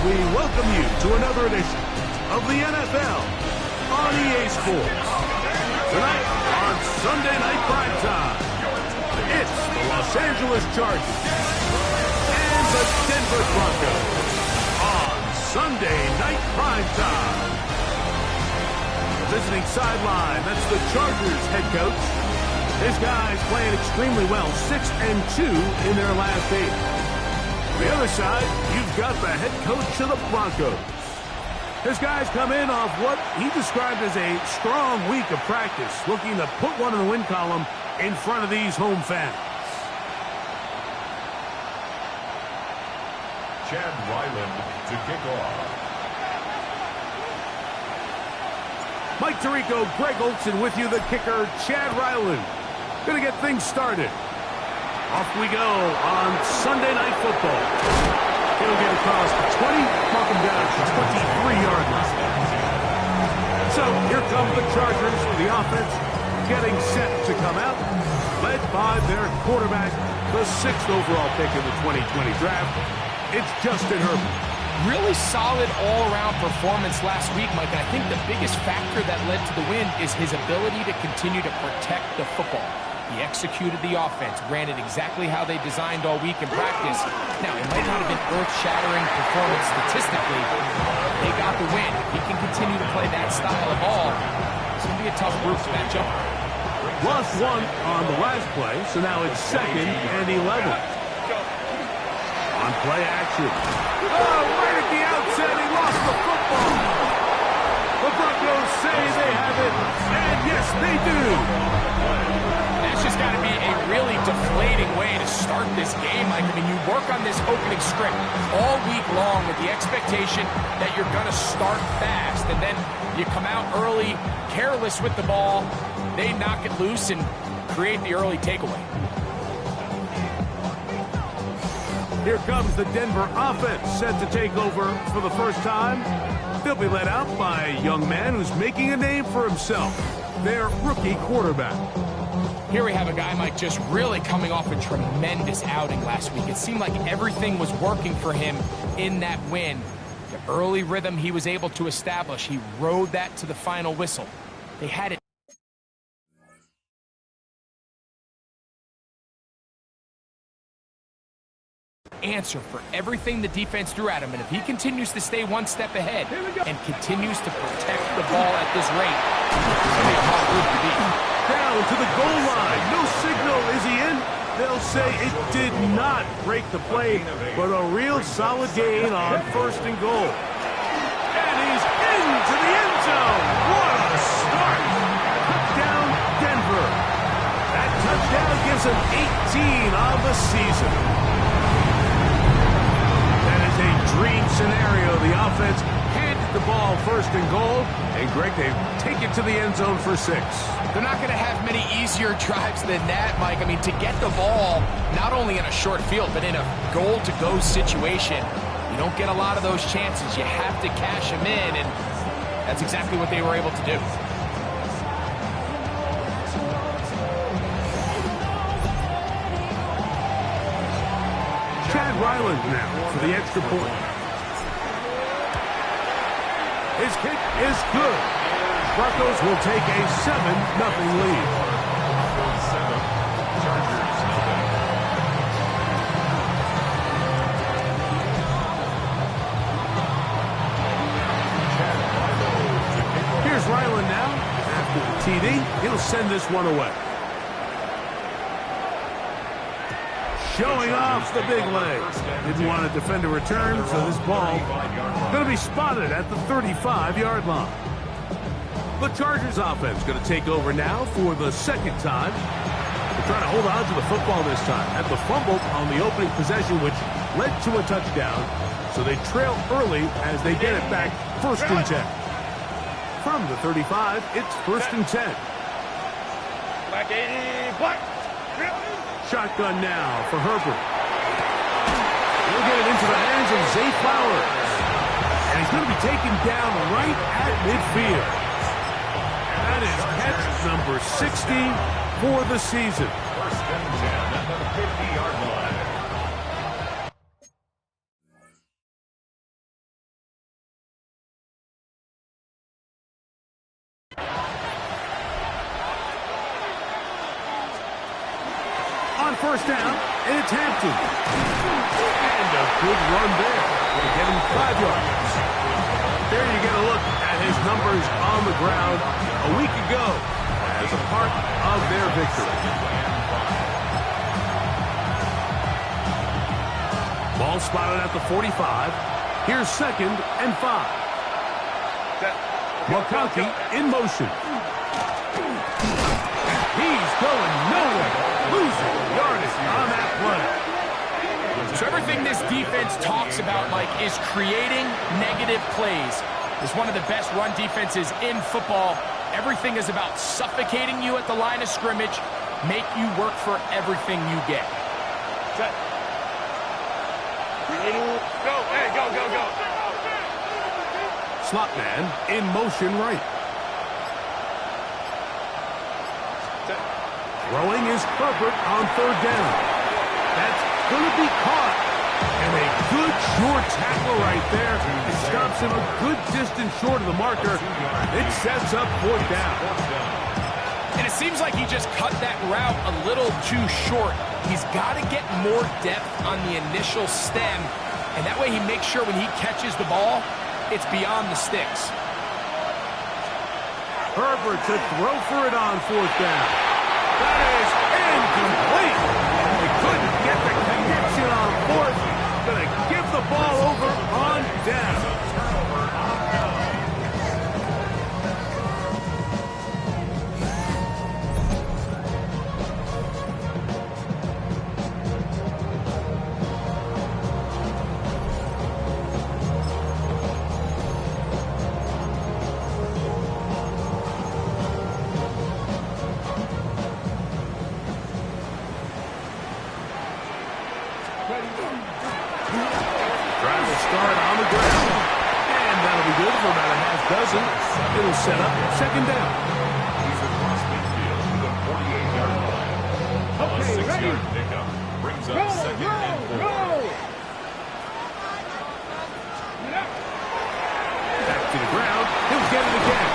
we welcome you to another edition of the NFL on EA Sports. Tonight on Sunday Night Primetime, it's the Los Angeles Chargers and the Denver Broncos on Sunday Night Primetime. Visiting sideline, that's the Chargers head coach. His guys playing extremely well, 6-2 in their last 8. On the other side, you've got the head coach of the Broncos. His guys come in off what he described as a strong week of practice, looking to put one in the win column in front of these home fans. Chad Ryland to kick off. Mike Tirico, Greg Olsen with you, the kicker, Chad Ryland. Going to get things started. Off we go on Sunday Night Football. He'll get across the 20, mark him down to 23-yard line. So here come the Chargers, the offense getting set to come out, led by their quarterback, the 6th overall pick in the 2020 draft. It's Justin Herbert. Really solid all-around performance last week, Mike. And I think the biggest factor that led to the win is his ability to continue to protect the football. He executed the offense, ran it exactly how they designed all week in practice. Now, it might not have been earth-shattering performance statistically. They got the win. If he can continue to play that style of ball, it's going to be a tough group to match up. Lost one on the last play, so now it's 2nd and 11. On play action. Oh, right at the outset, he lost the football. The Broncos say they have it, and yes, they do. That's just got to be a really deflating way to start this game, Mike. I mean, you work on this opening script all week long with the expectation that you're going to start fast, and then you come out early, careless with the ball, they knock it loose and create the early takeaway. Here comes the Denver offense, set to take over for the first time. They'll be led out by a young man who's making a name for himself, their rookie quarterback. Here we have a guy, Mike, just really coming off a tremendous outing last week. It seemed like everything was working for him in that win. The early rhythm he was able to establish, he rode that to the final whistle. They had it. Answer for everything the defense threw at him, and if he continues to stay one step ahead and continues to protect the ball at this rate, it's going to be a hard group to beat. Down to the goal line, no signal, is he in? They'll say it did not break the play, but a real solid gain on 1st and goal. And he's into the end zone. What a start! Touchdown, Denver. That touchdown gives him 18 on the season. A dream scenario. The offense handed the ball 1st and goal, and Greg, they take it to the end zone for 6. They're not going to have many easier drives than that, Mike. I mean, to get the ball not only in a short field, but in a goal-to-go situation, you don't get a lot of those chances. You have to cash them in, and that's exactly what they were able to do. Chad Ryland now for the extra point. His kick is good. Broncos will take a 7-0 lead. Here's Ryland now. After the TD, he'll send this one away. Showing off the big legs. Didn't want to defend a return, so this ball going to be spotted at the 35-yard line. The Chargers offense going to take over now for the 2nd time. They're trying to hold on to the football this time. At the fumble on the opening possession, which led to a touchdown. So they trail early as they get it back 1st and 10. From the 35, it's 1st and 10. Shotgun now for Herbert. He'll get it into the hands of Zay Flowers. And he's going to be taken down right at midfield. That is catch number 60 for the season. 1st and 10 at the 50-yard line. first down, and it's Hampton. And a good run there. Going to get him 5 yards. There you get a look at his numbers on the ground a week ago as a part of their victory. Ball spotted at the 45. Here's 2nd and 5. McConkey in motion. He's going nowhere. Losing yardage on that play. So everything this defense talks about, Mike, is creating negative plays. It's one of the best run defenses in football. Everything is about suffocating you at the line of scrimmage, make you work for everything you get. Set. Go, hey, go, go, go. Slot man in motion right. Set. Throwing is Herbert on 3rd down. That's going to be caught. And a good short tackle right there. It stops him a good distance short of the marker. It sets up 4th down. And it seems like he just cut that route a little too short. He's got to get more depth on the initial stem. And that way he makes sure when he catches the ball, it's beyond the sticks. Herbert to throw for it on 4th down. That is incomplete. They couldn't get the connection on 4th. Going to give the ball over on down. Drive will start on the ground. And that'll be good for about a half dozen. It'll set up 2nd down. He's across midfield to the 48-yard line. A 6-yard pickup brings up 2nd and 4. Back to the ground. He'll get it again.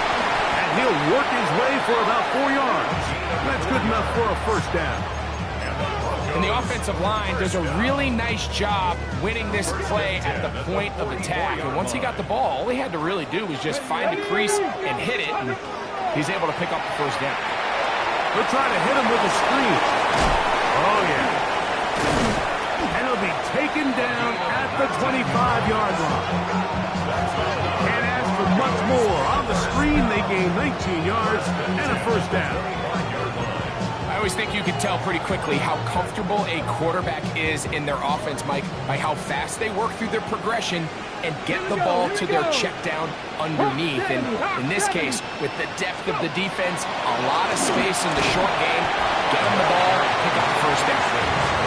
And he'll work his way for about 4 yards. That's good enough for a 1st down. And the offensive line does a really nice job winning this play at the point of attack. And once he got the ball, all he had to really do was just find a crease and hit it. And he's able to pick up the 1st down. They'll try to hit him with a screen. Oh, yeah. And he'll be taken down at the 25-yard line. Can't ask for much more. On the screen, they gain 19 yards and a 1st down. I always think you can tell pretty quickly how comfortable a quarterback is in their offense, Mike, by how fast they work through their progression and get the ball to their check down underneath. And in this case, with the depth of the defense, a lot of space in the short game, get them the ball, pick up the 1st down.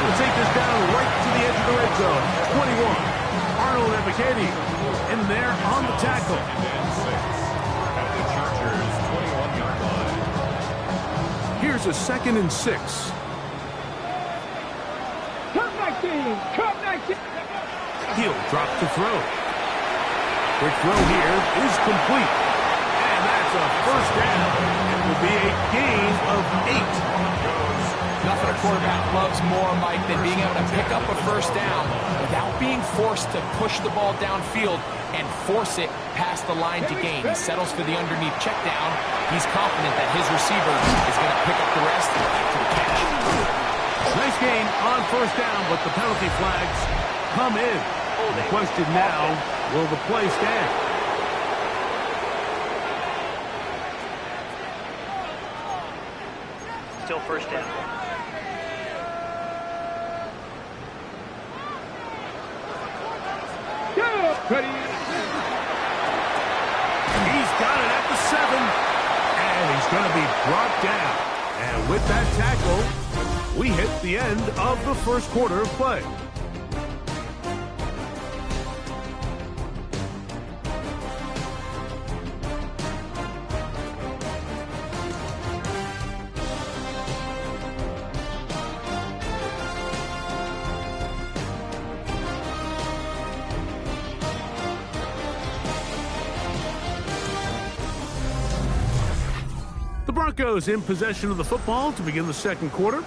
We'll take this down right to the edge of the red zone. 21. Arnold Evakani in there on the tackle. At the Chargers' 21-yard line. Here's a 2nd and 6. He'll drop to throw. Quick throw here is complete. And that's a 1st down. It will be a gain of 8. Nothing a quarterback loves more, Mike, than being able to pick up a 1st down without being forced to push the ball downfield and force it past the line to gain. He settles for the underneath check down. He's confident that his receiver is going to pick up the rest and get to the catch. Nice gain on 1st down, but the penalty flags come in. The question now, will the play stand? Still 1st down. He's got it at the 7. And he's going to be brought down. And with that tackle, we hit the end of the 1st quarter of play. The Broncos in possession of the football to begin the 2nd quarter.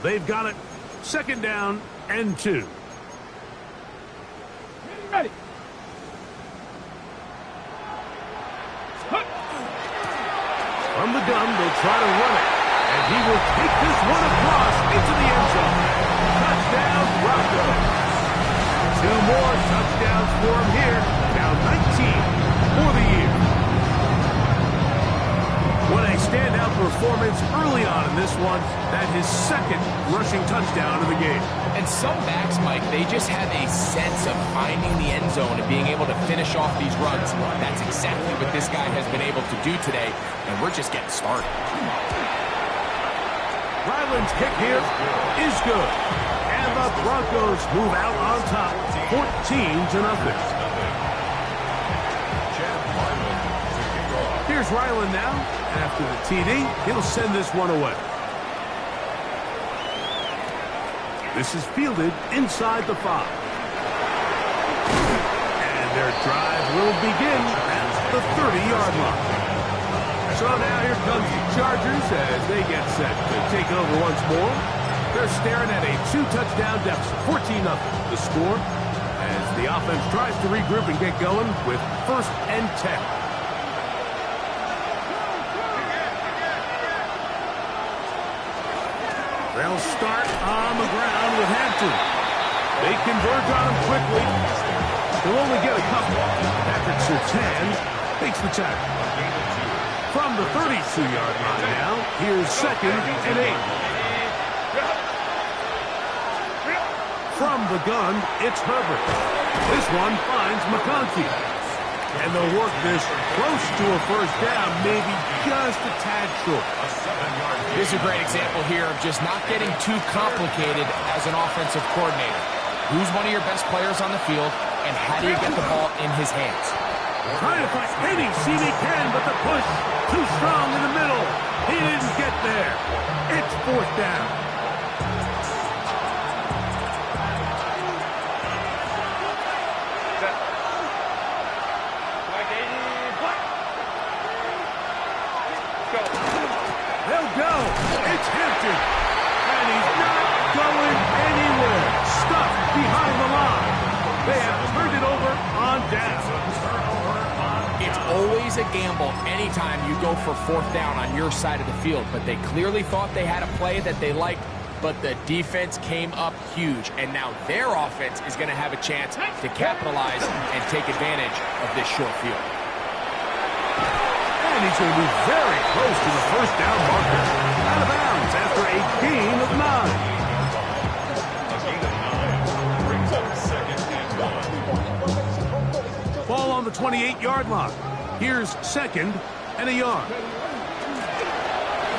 They've got it Second down and 2. Ready. From the gun, they'll try to run it. And he will take this one across into the end zone. Touchdown, Broncos. 2 more touchdowns for him here. Now 19 for the year. What a standout performance early on in this one. That his second rushing touchdown of the game. And some backs, Mike, they just have a sense of finding the end zone and being able to finish off these runs. That's exactly what this guy has been able to do today, and we're just getting started. Ryland's kick here is good. And the Broncos move out on top, 14-0. Here's Ryland now. After the TD, he'll send this one away. This is fielded inside the 5. And their drive will begin at the 30-yard line. So now here comes the Chargers as they get set to take over once more. They're staring at a 2-touchdown deficit, 14-0 the score, as the offense tries to regroup and get going with 1st and 10. They'll start on the ground with Hampton. They converge on him quickly. They'll only get a couple. Patrick Surtain takes the tackle. From the 32-yard line now, here's 2nd and 8. From the gun, it's Herbert. This one finds McConkey. And they'll work this close to a 1st down, maybe just a tad short. This is a great example here of just not getting too complicated as an offensive coordinator. Who's one of your best players on the field, and how do you get the ball in his hands? Trying to find any seam he can, but the push too strong in the middle. He didn't get there. It's 4th down. They'll go. It's Hampton. And he's not going anywhere. Stuck behind the line. They have turned it over on down. It's always a gamble anytime you go for 4th down on your side of the field, but they clearly thought they had a play that they liked, but the defense came up huge, and now their offense is going to have a chance to capitalize and take advantage of this short field. And he's going to be very close to the 1st down marker. Out of bounds after a gain of 9. Brings up 2nd and 1. Ball on the 28-yard line. Here's 2nd and a yard.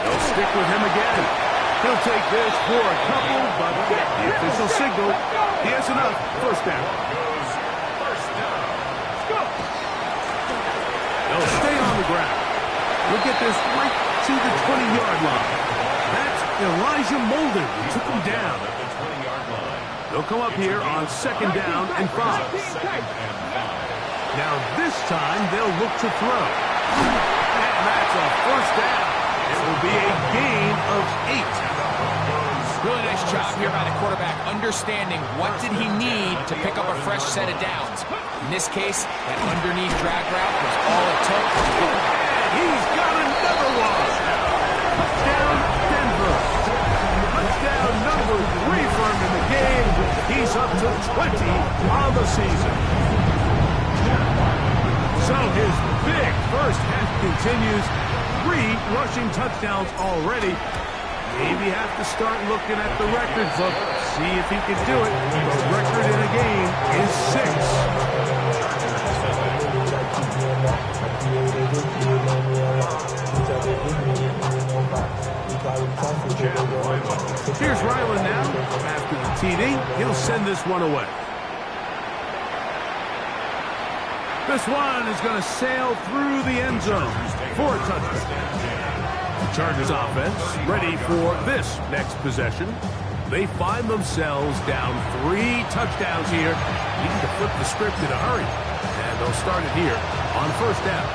They'll stick with him again. He'll take this for a couple, but the official signal, he has enough. 1st down. They'll stay on the ground. We'll get this right to the 20-yard line. That's Elijah Molden who took him down. They'll come up here on 2nd down and 5. Now this time they'll look to throw. And that's a 1st down. It will be a gain of 8. Really nice job here by the quarterback, understanding what did he need to pick up a fresh set of downs. In this case, that underneath drag route was all it took. And he's got another one. Touchdown, Denver. Touchdown number 3 for him in the game. He's up to 20 on the season. So his big 1st half continues. 3 rushing touchdowns already. Maybe have to start looking at the record book, see if he can do it. The record in a game is 6. Here's Ryland now. After the TD, he'll send this one away. This one is going to sail through the end zone for a touchdown. The Chargers offense ready for this next possession. They find themselves down 3 touchdowns here, needing to flip the script in a hurry. And they'll start it here on 1st down.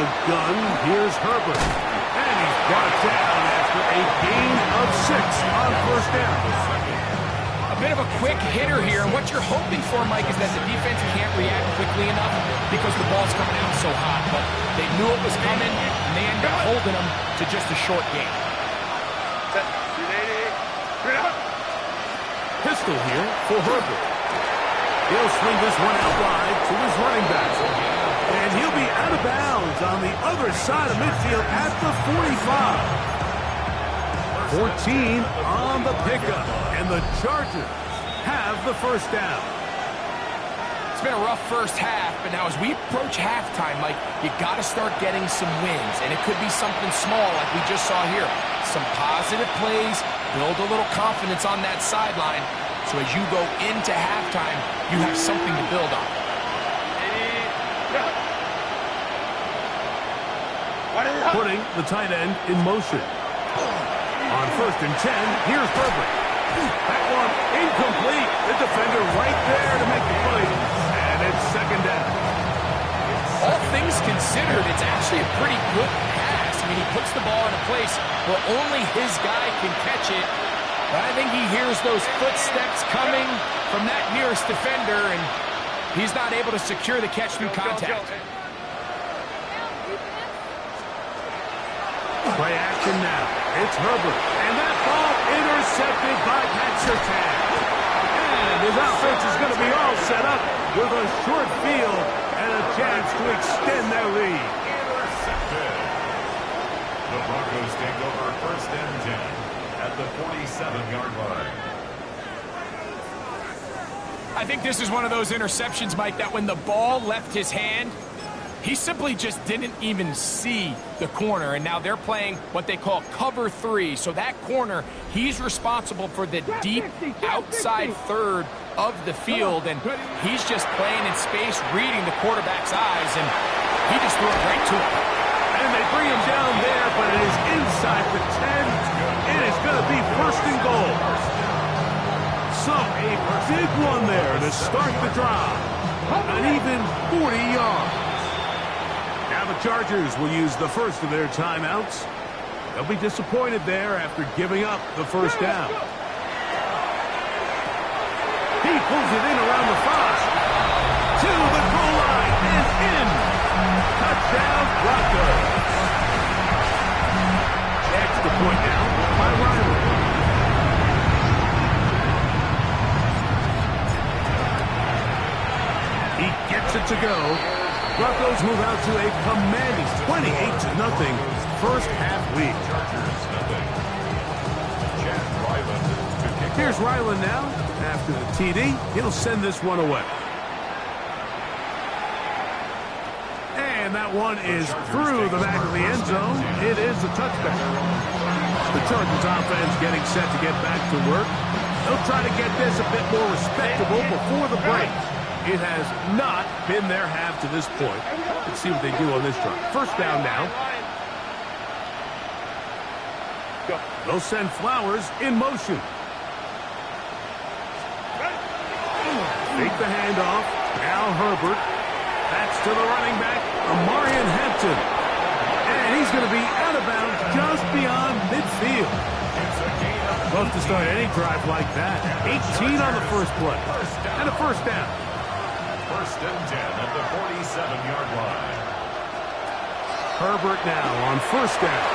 the gun, here's Herbert. And he's brought down after a gain of 6 on first down. A bit of a quick hitter here, and what you're hoping for, Mike, is that the defense can't react quickly enough because the ball's coming out so hot. But they knew it was coming, and they ended up holding them to just a short game. Pistol here for Herbert. He'll swing this one out wide to his running back. And he'll be out of bounds on the other side of midfield at the 45. 14 on the pickup, and the Chargers have the first down. It's been a rough first half, but now as we approach halftime, Mike, you got to start getting some wins, and it could be something small like we just saw here. Some positive plays, build a little confidence on that sideline, so as you go into halftime, you have something to build on. Putting the tight end in motion. On first and 10, here's Herbert. That one incomplete. The defender right there to make the play. And it's second down. All things considered, it's actually a pretty good pass. I mean, he puts the ball in a place where only his guy can catch it. But I think he hears those footsteps coming from that nearest defender, and he's not able to secure the catch through contact. Play action now. It's Herbert. And that ball intercepted by Pat Surtain. And his offense is going to be all set up with a short field and a chance to extend their lead. Intercepted. The Broncos take over first and 10 at the 47-yard line. I think this is one of those interceptions, Mike, that when the ball left his hand, he simply just didn't even see the corner, and now they're playing what they call cover 3. So that corner, he's responsible for the deep outside third of the field, and he's just playing in space, reading the quarterback's eyes, and he just threw it right to him. And they bring him down there, but it is inside the 10. It is going to be first and goal. So a big one there to start the drive. An even 40 yards. Now the Chargers will use the first of their timeouts. They'll be disappointed there after giving up the first down. He pulls it in around the 5. To the goal line and in. Touchdown, Broncos. Extra point now by Riley. He gets it to go. Broncos move out to a commanding 28-0 first half lead. Here's Ryland now. After the TD, he'll send this one away. And that one is through the back of the end zone. It is a touchback. The Chargers offense getting set to get back to work. They'll try to get this a bit more respectable before the break. It has not been their half to this point. Let's see what they do on this drive. First down now. They'll send Flowers in motion. Take the handoff. Now Herbert. That's to the running back, Amarian Hampton. And he's going to be out of bounds just beyond midfield. Close to start any drive like that. 18 on the first play. And a first down. First and 10 at the 47-yard line. Herbert now on first down.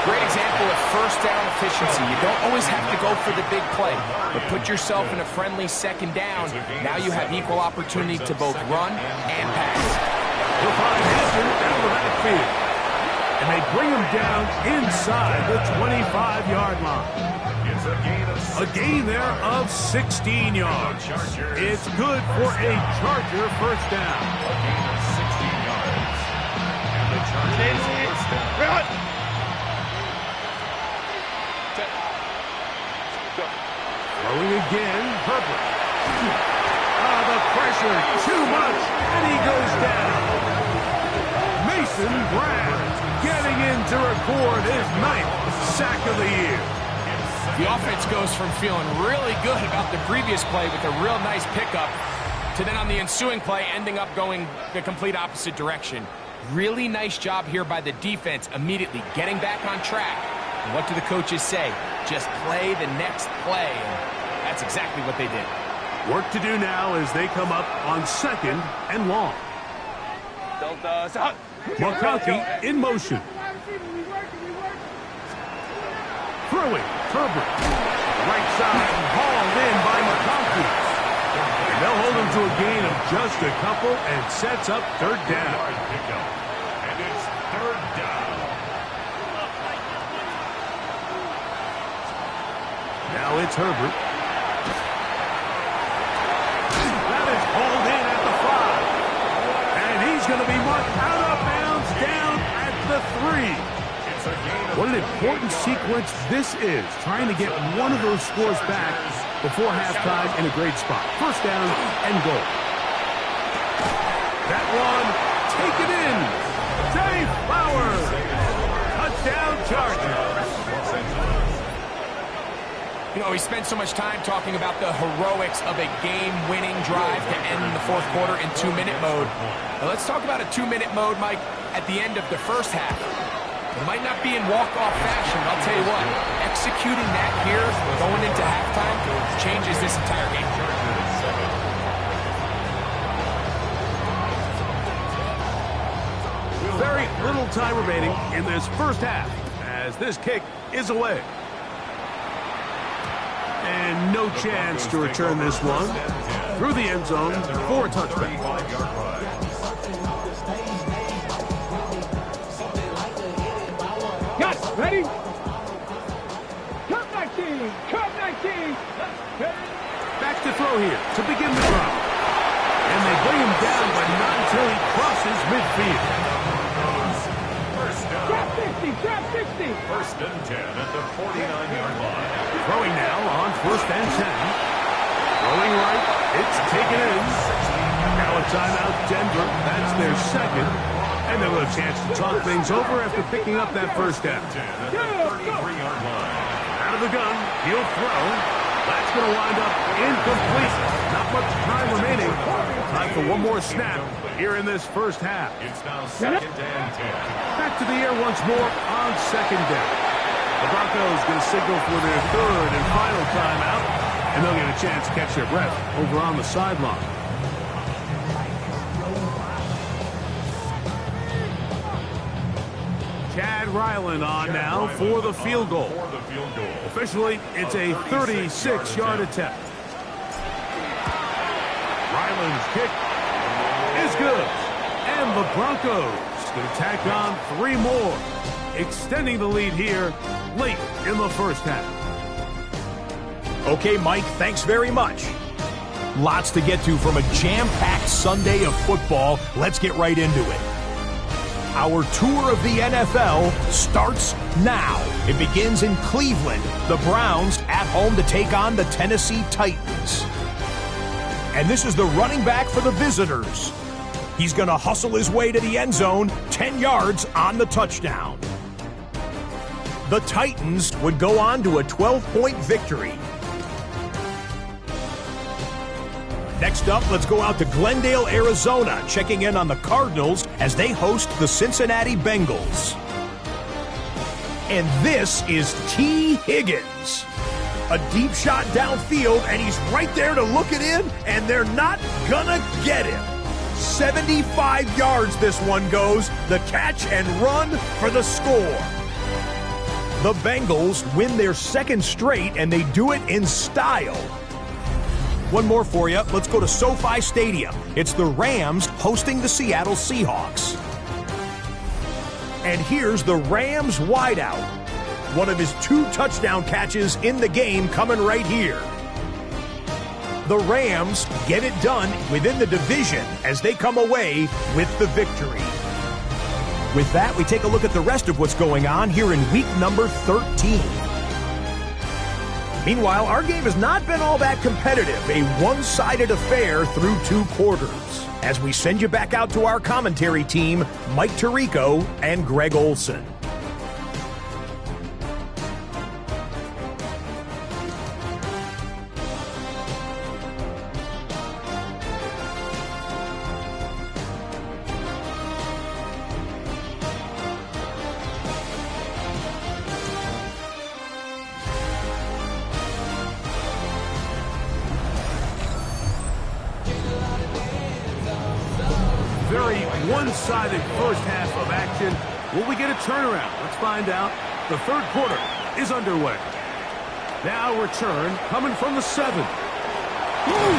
Great example of first down efficiency. You don't always have to go for the big play, but put yourself in a friendly second down. Now you have equal opportunity to both run and pass. He'll find Hampton down the backfield. And they bring him down inside the 25-yard line. A gain there of 16 yards. It's good for a Charger first down. A gain of 16 yards. And the Chargers first down. Throwing again, Herbert. The pressure, too much, and he goes down. Mason Brown getting in to record his 9th sack of the year. The offense goes from feeling really good about the previous play with a real nice pickup to then on the ensuing play ending up going the complete opposite direction. Really nice job here by the defense, immediately getting back on track. And what do the coaches say? Just play the next play. And that's exactly what they did. Work to do now as they come up on 2nd and long. McConkey in motion. Throwing, Herbert. Right side, hauled in by McConkey. And they'll hold him to a gain of just a couple and sets up 3rd down. And it's 3rd down. Now it's Herbert. That is hauled in at the 5. And he's going to be marked out of bounds down at the 3. What an important sequence this is, trying to get one of those scores back before halftime in a great spot. 1st down and goal. That one, taken in. Zay Flowers. Touchdown Chargers. You know, we spent so much time talking about the heroics of a game-winning drive to end the 4th quarter in 2-minute mode. Now let's talk about a 2-minute mode, Mike, at the end of the 1st half. It might not be in walk-off fashion, but I'll tell you what, executing that here, going into halftime, changes this entire game. Very little time remaining in this 1st half as this kick is away. And no chance to return this one through the end zone for a touchback. Ready? Cut 19! Cut 19! Back to throw here to begin the drive. And they bring him down, but not until he crosses midfield. Trap 60! Trap 60! 1st and 10 at the 49-yard line. Throwing now on 1st and 10. Throwing right. It's taken in. Now a timeout, Denver. That's their 2nd. And they'll have a chance to talk things over after picking up that 1st down. Out of the gun, he'll throw. That's going to wind up incomplete. Not much time remaining. Time for one more snap here in this 1st half. It's now 2nd and 10. Back to the air once more on 2nd down. The Broncos going to signal for their 3rd and final timeout, and they'll get a chance to catch their breath over on the sideline. Chad Ryland on now for the field goal. Officially, it's a 36-yard attempt. Ryland's kick is good. And the Broncos going to tack on 3 more, extending the lead here late in the 1st half. Okay, Mike, thanks very much. Lots to get to from a jam-packed Sunday of football. Let's get right into it. Our tour of the NFL starts now. It begins in Cleveland. The Browns at home to take on the Tennessee Titans. And this is the running back for the visitors. He's going to hustle his way to the end zone, 10 yards on the touchdown. The Titans would go on to a 12-point victory. Next up, let's go out to Glendale, Arizona, checking in on the Cardinals as they host the Cincinnati Bengals. And this is T. Higgins. A deep shot downfield, and he's right there to look it in, and they're not gonna get him. 75 yards this one goes, the catch and run for the score. The Bengals win their 2nd straight, and they do it in style. One more for you. Let's go to SoFi Stadium. It's the Rams hosting the Seattle Seahawks. And here's the Rams wideout. One of his 2 touchdown catches in the game coming right here. The Rams get it done within the division as they come away with the victory. With that, we take a look at the rest of what's going on here in week number 13. Meanwhile, our game has not been all that competitive, a one-sided affair through 2 quarters. As we send you back out to our commentary team, Mike Tirico and Greg Olson. one-sided first half of action. Will we get a turnaround? Let's find out. The third quarter is underway. Now return coming from the 7. Ooh,